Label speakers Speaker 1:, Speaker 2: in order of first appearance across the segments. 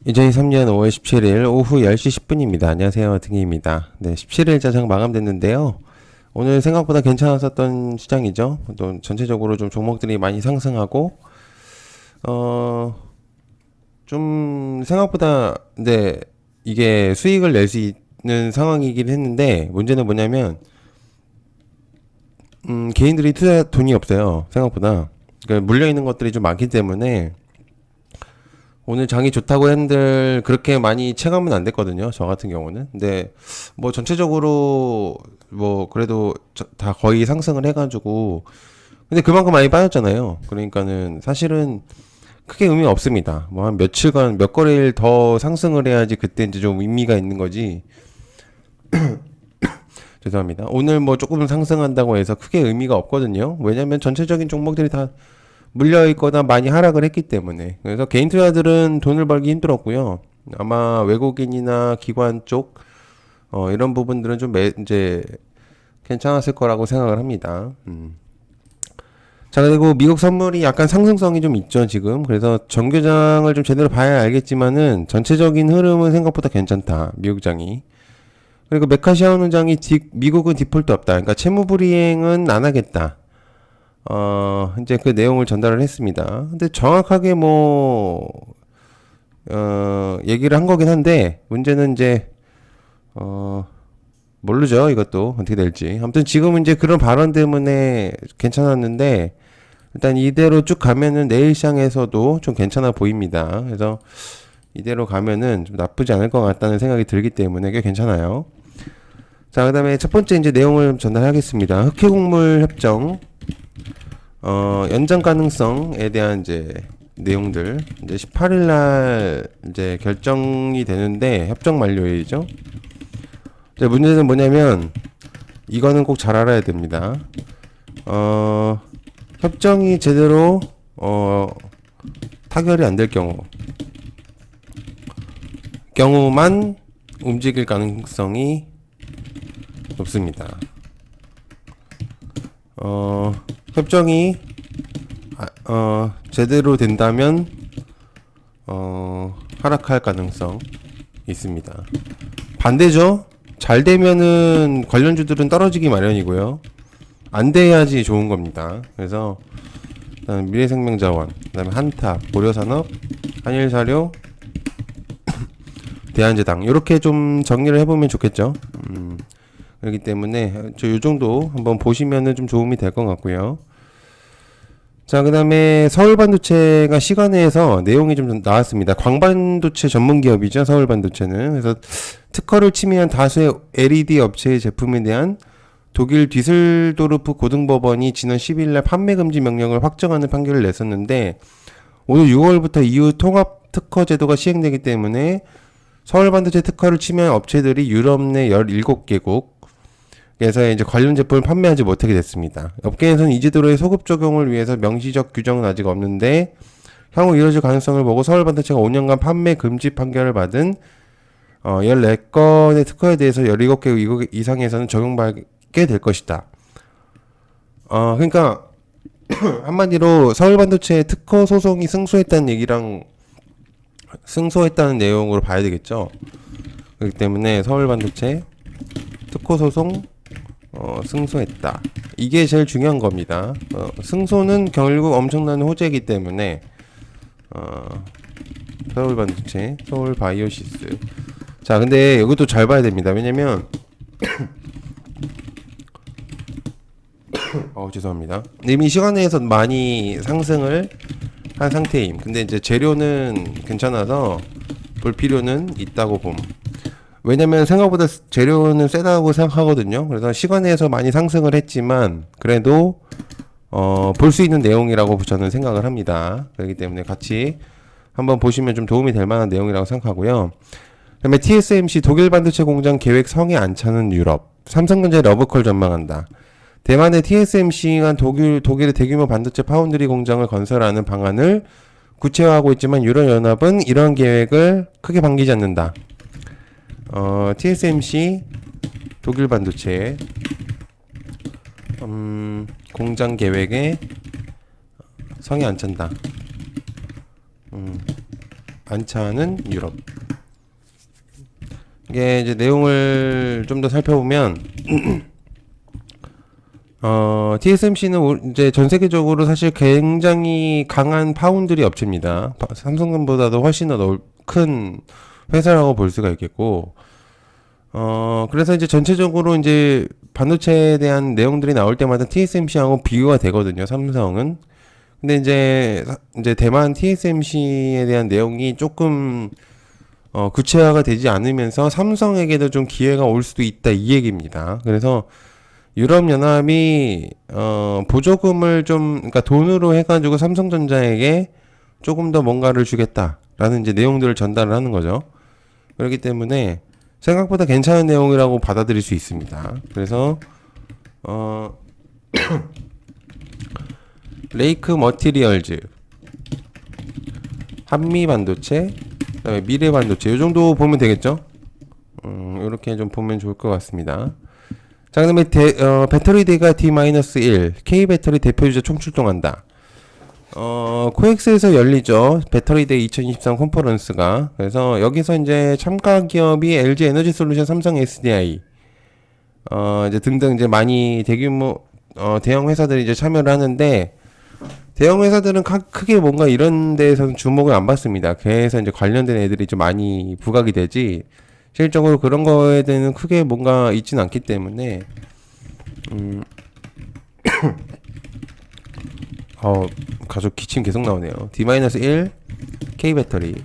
Speaker 1: 2023년 5월 17일 오후 10시 10분입니다. 안녕하세요. 등희입니다. 네, 17일 자장 마감됐는데요. 오늘 생각보다 괜찮았었던 시장이죠. 또 전체적으로 좀 종목들이 많이 상승하고, 어, 좀 생각보다, 네, 이게 수익을 낼 수 있는 상황이긴 했는데, 문제는 뭐냐면, 개인들이 투자 돈이 없어요. 생각보다. 그러니까 물려있는 것들이 좀 많기 때문에, 오늘 장이 좋다고 했는들 그렇게 많이 체감은 안 됐거든요. 저 같은 경우는. 근데 뭐 전체적으로 뭐 그래도 다 거의 상승을 해가지고 근데 그만큼 많이 빠졌잖아요. 그러니까는 사실은 크게 의미 없습니다. 뭐 한 며칠간 몇 거래일 더 상승을 해야지 그때 이제 좀 의미가 있는 거지. 죄송합니다. 오늘 뭐 조금 상승한다고 해서 크게 의미가 없거든요. 왜냐면 전체적인 종목들이 다 물려 있거나 많이 하락을 했기 때문에. 그래서 개인 투자들은 돈을 벌기 힘들었고요. 아마 외국인이나 기관 쪽 이런 부분들은 좀 이제 괜찮았을 거라고 생각을 합니다. 자, 그리고 미국 선물이 약간 상승성이 좀 있죠, 지금. 그래서 정규장을 좀 제대로 봐야 알겠지만은 전체적인 흐름은 생각보다 괜찮다, 미국장이. 그리고 메카시 하원장이 미국은 디폴트 없다. 그러니까 채무 불이행은 안 하겠다. 이제 그 내용을 전달을 했습니다. 근데 정확하게 얘기를 한 거긴 한데, 문제는 이제, 어, 모르죠. 이것도 어떻게 될지. 아무튼 지금은 이제 그런 발언 때문에 괜찮았는데, 일단 이대로 쭉 가면은 내일 시장에서도 좀 괜찮아 보입니다. 그래서 이대로 가면은 좀 나쁘지 않을 것 같다는 생각이 들기 때문에 꽤 괜찮아요. 자, 그 다음에 첫 번째 이제 내용을 전달하겠습니다. 흑해곡물 협정. 연장 가능성에 대한 이제 내용들 이제 18일 날 이제 결정이 되는데 협정 만료일이죠. 이제 문제는 뭐냐면 이거는 꼭 잘 알아야 됩니다. 협정이 제대로 타결이 안 될 경우만 움직일 가능성이 높습니다. 협정이 제대로 된다면 하락할 가능성 있습니다. 반대죠. 잘 되면은 관련주들은 떨어지기 마련이고요. 안 돼야지 좋은 겁니다. 그래서 일단 미래생명자원, 그다음에 한타, 고려산업, 한일사료, 대한제당 이렇게 좀 정리를 해보면 좋겠죠. 그렇기 때문에 저 요 정도 한번 보시면은 좀 도움이 될 것 같고요. 자, 그다음에 서울반도체가 시간에서 내용이 좀 나왔습니다. 광반도체 전문 기업이죠, 서울반도체는. 그래서 특허를 침해한 다수의 LED 업체의 제품에 대한 독일 뒤슬도르프 고등법원이 지난 10일 날 판매 금지 명령을 확정하는 판결을 냈었는데 오늘 6월부터 EU 통합 특허 제도가 시행되기 때문에 서울반도체 특허를 침해한 업체들이 유럽 내 17개국 그래서 이제 관련 제품을 판매하지 못하게 됐습니다. 업계에서는 이 제도의 소급 적용을 위해서 명시적 규정은 아직 없는데 향후 이뤄질 가능성을 보고 서울반도체가 5년간 판매 금지 판결을 받은 14건의 특허에 대해서 17개 이상에서는 적용받게 될 것이다. 그러니까 한마디로 서울반도체 특허 소송이 승소했다는 얘기랑 승소했다는 내용으로 봐야 되겠죠. 그렇기 때문에 서울반도체 특허 소송 승소했다. 이게 제일 중요한 겁니다. 승소는 결국 엄청난 호재이기 때문에 서울반도체, 서울바이오시스. 자, 근데 이것도 잘 봐야 됩니다. 왜냐면 죄송합니다. 이미 시간에서 많이 상승을 한 상태임. 근데 이제 재료는 괜찮아서 볼 필요는 있다고 봄. 왜냐면 생각보다 재료는 세다고 생각하거든요. 그래서 시간에서 많이 상승을 했지만 그래도 볼 수 있는 내용이라고 저는 생각을 합니다. 그렇기 때문에 같이 한번 보시면 좀 도움이 될 만한 내용이라고 생각하고요. 그다음에 TSMC 독일 반도체 공장 계획 성에 안 차는 유럽. 삼성전자 러브콜 전망한다. 대만의 TSMC가 독일의 대규모 반도체 파운드리 공장을 건설하는 방안을 구체화하고 있지만 유럽연합은 이런 계획을 크게 반기지 않는다. TSMC 독일 반도체 공장 계획에 성에 안 찬다. 않는 유럽. 이게 이제 내용을 좀 더 살펴보면 TSMC는 이제 전 세계적으로 사실 굉장히 강한 파운드리 업체입니다. 삼성보다도 훨씬 더 큰 회사라고 볼 수가 있겠고, 그래서 이제 전체적으로 이제 반도체에 대한 내용들이 나올 때마다 TSMC하고 비교가 되거든요, 삼성은. 근데 이제 대만 TSMC에 대한 내용이 조금 구체화가 되지 않으면서 삼성에게도 좀 기회가 올 수도 있다, 이 얘기입니다. 그래서 유럽연합이 보조금을 좀, 그러니까 돈으로 해가지고 삼성전자에게 조금 더 뭔가를 주겠다라는 이제 내용들을 전달을 하는 거죠. 그렇기 때문에 생각보다 괜찮은 내용이라고 받아들일 수 있습니다. 그래서 레이크 머티리얼즈, 한미 반도체, 그다음에 미래 반도체, 이 정도 보면 되겠죠? 이렇게 좀 보면 좋을 것 같습니다. 자, 그다음에 배터리 대가 D-1, K 배터리 대표주자 총출동한다. 코엑스에서 열리죠. 배터리 데이 2023 컨퍼런스가. 그래서 여기서 이제 참가 기업이 LG 에너지 솔루션, 삼성 SDI, 이제 등등 이제 많이 대규모, 대형 회사들이 이제 참여를 하는데, 대형 회사들은 크게 뭔가 이런 데에서는 주목을 안 받습니다. 그래서 이제 관련된 애들이 좀 많이 부각이 되지, 실질적으로 그런 거에 대해서는 크게 뭔가 있지는 않기 때문에, 가족 기침 계속 나오네요. D-1, K 배터리,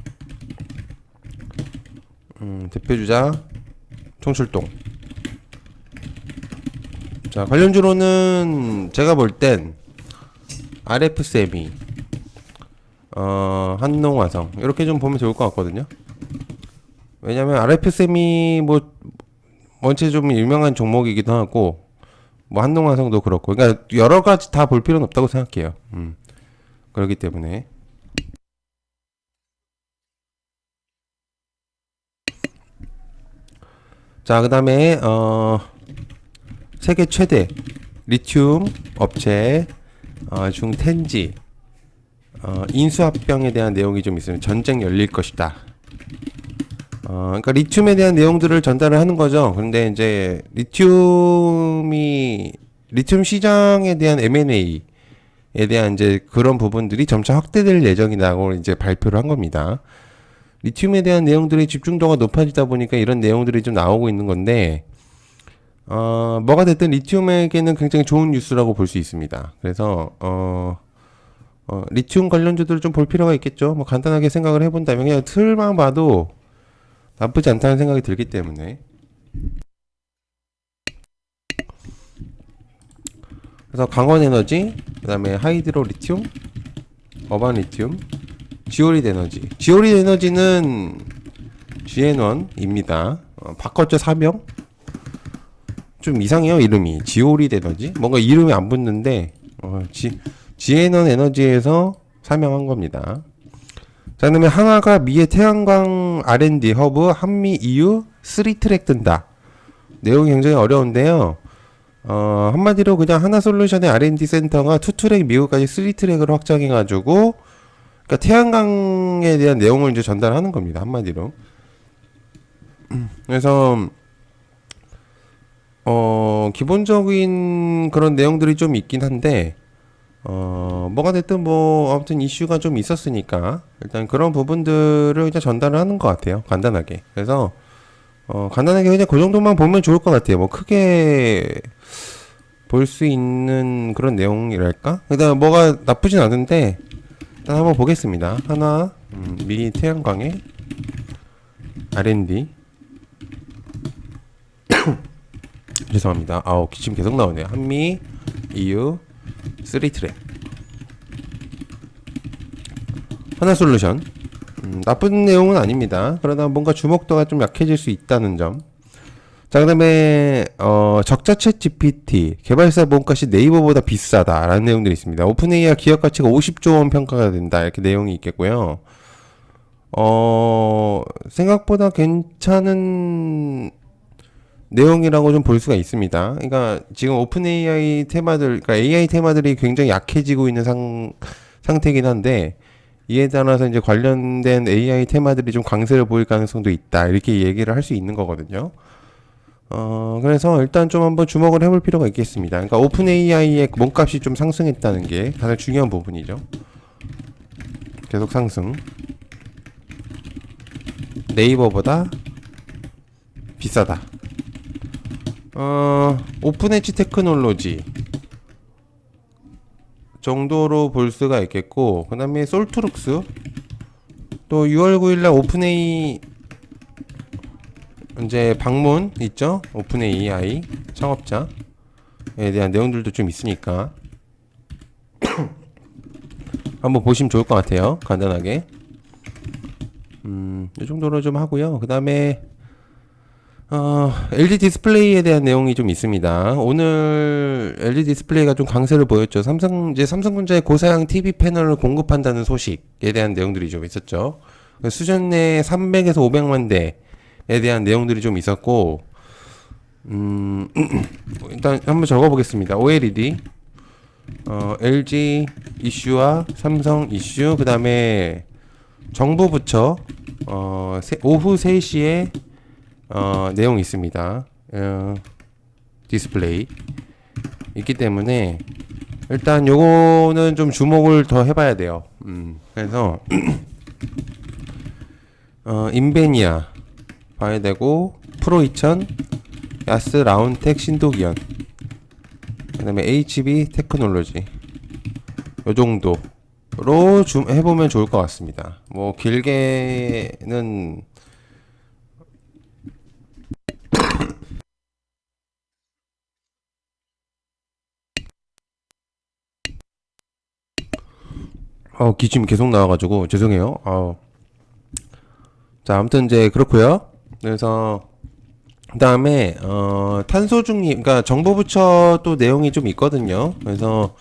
Speaker 1: 대표주자 총출동. 자, 관련주로는 제가 볼 땐 RF 세미, 한농화성, 이렇게 좀 보면 좋을 것 같거든요. 왜냐면 RF 세미 뭐 원체 좀 유명한 종목이기도 하고, 뭐 한농화성도 그렇고, 그러니까 여러 가지 다 볼 필요는 없다고 생각해요. 그렇기 때문에. 자, 그다음에 세계 최대 리튬 업체 중텐지 인수합병에 대한 내용이 좀 있으면 전쟁 열릴 것이다. 그러니까 리튬에 대한 내용들을 전달을 하는 거죠. 그런데 이제 리튬 시장에 대한 M&A에 대한 이제 그런 부분들이 점차 확대될 예정이라고 이제 발표를 한 겁니다. 리튬에 대한 내용들이 집중도가 높아지다 보니까 이런 내용들이 좀 나오고 있는 건데, 뭐가 됐든 리튬에게는 굉장히 좋은 뉴스라고 볼 수 있습니다. 그래서 리튬 관련주들을 좀 볼 필요가 있겠죠. 뭐 간단하게 생각을 해본다면 그냥 틀만 봐도 나쁘지 않다는 생각이 들기 때문에. 그래서 강원에너지, 그 다음에 하이드로 리튬, 어반 리튬, 지오리드 에너지. 지오리드 에너지는 GN1입니다. 바꿨죠, 사명? 좀 이상해요, 이름이. 지오리드 에너지? 뭔가 이름이 안 붙는데, GN1 에너지에서 사명한 겁니다. 자, 그다음에 하나가 미의 태양광 R&D 허브 한미 EU 3트랙 뜬다. 내용이 굉장히 어려운데요. 한마디로 그냥 하나 솔루션의 R&D 센터가 2트랙 미국까지 3트랙으로 확장해가지고, 그러니까 태양광에 대한 내용을 이제 전달하는 겁니다. 한마디로. 그래서 기본적인 그런 내용들이 좀 있긴 한데, 뭐가 됐든 뭐 아무튼 이슈가 좀 있었으니까 일단 그런 부분들을 이제 전달을 하는 것 같아요. 간단하게. 그래서 간단하게 그냥 그 정도만 보면 좋을 것 같아요. 뭐 크게 볼 수 있는 그런 내용이랄까? 그다음 뭐가 나쁘진 않은데 일단 한번 보겠습니다. 하나 미 태양광의 R&D 죄송합니다. 기침 계속 나오네요. 한미 EU 3트랙 하나 솔루션. 나쁜 내용은 아닙니다. 그러나 뭔가 주목도가 좀 약해질 수 있다는 점. 자, 그 다음에 적자 챗 GPT 개발사 몸값이 네이버보다 비싸다라는 내용들이 있습니다. 오픈 AI 기업 가치가 50조 원 평가가 된다, 이렇게 내용이 있겠고요. 생각보다 괜찮은 내용이라고 좀 볼 수가 있습니다. 그러니까 지금 오픈 AI 테마들, 그러니까 AI 테마들이 굉장히 약해지고 있는 상태이긴 한데, 이에 따라서 이제 관련된 AI 테마들이 좀 강세를 보일 가능성도 있다. 이렇게 얘기를 할 수 있는 거거든요. 그래서 일단 좀 한번 주목을 해볼 필요가 있겠습니다. 그러니까 오픈 AI의 몸값이 좀 상승했다는 게 가장 중요한 부분이죠. 계속 상승. 네이버보다 비싸다. 오픈 엣지 테크놀로지 정도로 볼 수가 있겠고, 그 다음에 솔트룩스 또 6월 9일날 오픈AI 이제 방문 있죠? 오픈AI 창업자에 대한 내용들도 좀 있으니까 한번 보시면 좋을 것 같아요. 간단하게 이 정도로 좀 하고요. 그 다음에 LG 디스플레이에 대한 내용이 좀 있습니다. 오늘 LG 디스플레이가 좀 강세를 보였죠. 삼성전자의 고사양 TV 패널을 공급한다는 소식에 대한 내용들이 좀 있었죠. 수전 내 300에서 500만 대에 대한 내용들이 좀 있었고, 일단 한번 적어보겠습니다. OLED, LG 이슈와 삼성 이슈, 그 다음에 정부 부처, 오후 3시에 내용이 있습니다. 디스플레이 있기 때문에 일단 요거는 좀 주목을 더 해봐야 돼요. 그래서 인베니아 봐야 되고, 프로 2000, 야스 라운텍 신도기현, 그다음에 HB 테크놀로지 요 정도로 좀 해보면 좋을 것 같습니다. 뭐 길게는 기침이 계속 나와가지고 죄송해요. 자, 아무튼 이제 그렇고요. 그래서 그다음에 탄소 중립, 그러니까 정부 부처 또 내용이 좀 있거든요. 그래서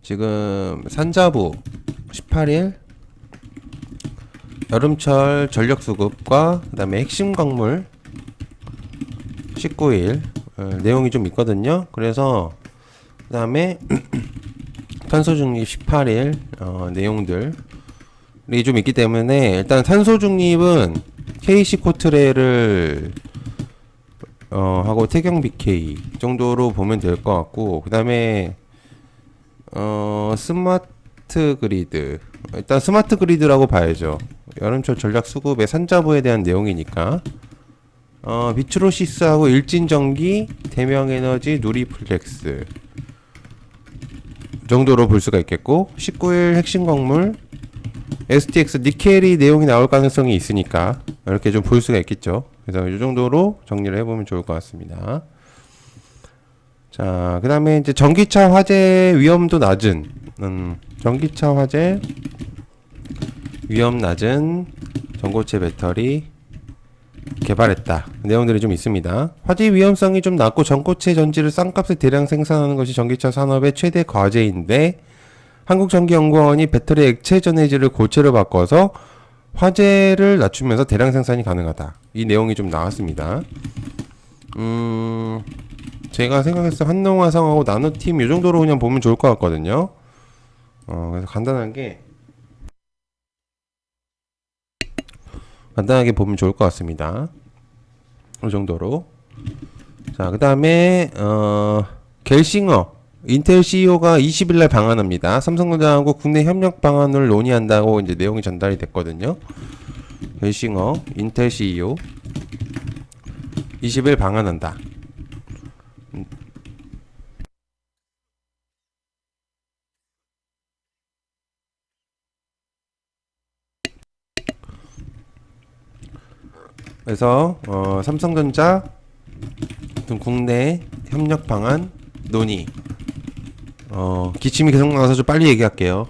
Speaker 1: 지금 산자부 18일 여름철 전력 수급과 그다음에 핵심 광물 19일 내용이 좀 있거든요. 그래서 그다음에 탄소 중립 18일 내용들이 좀 있기 때문에 일단 탄소 중립은 KC 코트레를 하고 태경 BK 정도로 보면 될 것 같고, 그 다음에 스마트 그리드, 일단 스마트 그리드라고 봐야죠. 여름철 전략 수급의 산자부에 대한 내용이니까 비트로시스하고 일진전기, 대명에너지, 누리플렉스 정도로 볼 수가 있겠고, 19일 핵심 광물 STX 니켈이 내용이 나올 가능성이 있으니까 이렇게 좀 볼 수가 있겠죠. 그래서 이 정도로 정리를 해보면 좋을 것 같습니다. 자, 그 다음에 이제 전기차 화재 위험도 낮은, 전기차 화재 위험 낮은 전고체 배터리 개발했다. 내용들이 좀 있습니다. 화재 위험성이 좀 낮고 전고체 전지를 싼값에 대량 생산하는 것이 전기차 산업의 최대 과제인데, 한국전기연구원이 배터리 액체 전해질을 고체로 바꿔서 화재를 낮추면서 대량 생산이 가능하다. 이 내용이 좀 나왔습니다. 제가 생각했을 때 한농화성하고 나노팀 이 정도로 그냥 보면 좋을 것 같거든요. 그래서 간단하게 보면 좋을 것 같습니다. 이 정도로. 자, 그 다음에 겔싱어 인텔 CEO가 20일날 방한합니다. 삼성전자하고 국내 협력 방안을 논의한다고 이제 내용이 전달이 됐거든요. 겔싱어 인텔 CEO 20일 방한한다. 그래서 삼성전자 국내 협력 방안 논의. 기침이 계속 나와서 좀 빨리 얘기할게요.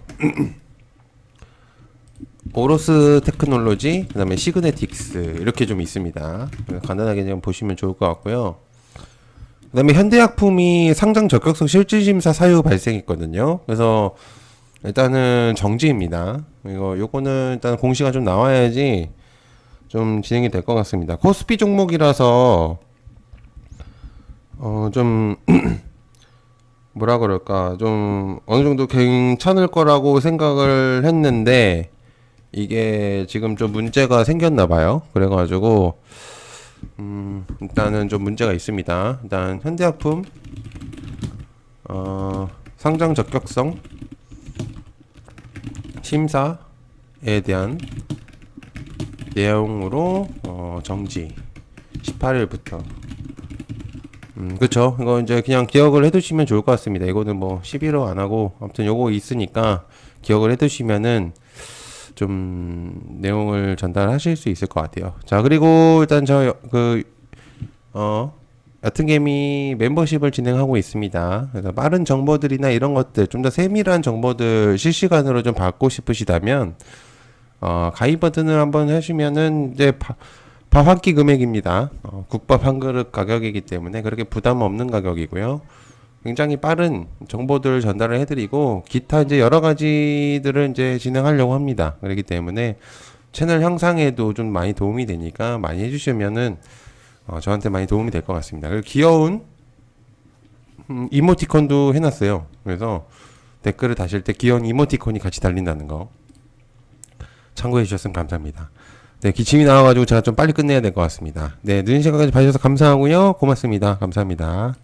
Speaker 1: 오로스 테크놀로지, 그 다음에 시그네틱스 이렇게 좀 있습니다. 간단하게 좀 보시면 좋을 것 같고요. 그 다음에 현대약품이 상장 적격성 실질심사 사유 발생했거든요. 그래서 일단은 정지입니다. 요거는 일단 공시가 좀 나와야지 좀 진행이 될 것 같습니다. 코스피 종목이라서 좀 뭐라 그럴까, 좀 어느 정도 괜찮을 거라고 생각을 했는데 이게 지금 좀 문제가 생겼나 봐요. 그래가지고 일단은 좀 문제가 있습니다. 일단 현대약품 상장 적격성 심사에 대한 내용으로 정지 18일부터 그쵸. 이거 이제 그냥 기억을 해두시면 좋을 것 같습니다. 이거는 뭐 11호 안 하고 아무튼 요거 있으니까 기억을 해두시면은 좀 내용을 전달하실 수 있을 것 같아요. 자, 그리고 일단 얕은 개미 멤버십을 진행하고 있습니다. 그래서 빠른 정보들이나 이런 것들 좀 더 세밀한 정보들 실시간으로 좀 받고 싶으시다면 가입 버튼을 한번 하시면은 이제 밥 한 끼 금액입니다. 국밥 한 그릇 가격이기 때문에 그렇게 부담 없는 가격이고요. 굉장히 빠른 정보들을 전달을 해드리고 기타 이제 여러 가지들을 이제 진행하려고 합니다. 그렇기 때문에 채널 형상에도 좀 많이 도움이 되니까 많이 해주시면은 저한테 많이 도움이 될 것 같습니다. 그리고 귀여운 이모티콘도 해놨어요. 그래서 댓글을 다실 때 귀여운 이모티콘이 같이 달린다는 거 참고해 주셨으면 감사합니다. 네, 기침이 나와가지고 제가 좀 빨리 끝내야 될 것 같습니다. 네, 늦은 시간까지 봐주셔서 감사하고요. 고맙습니다. 감사합니다.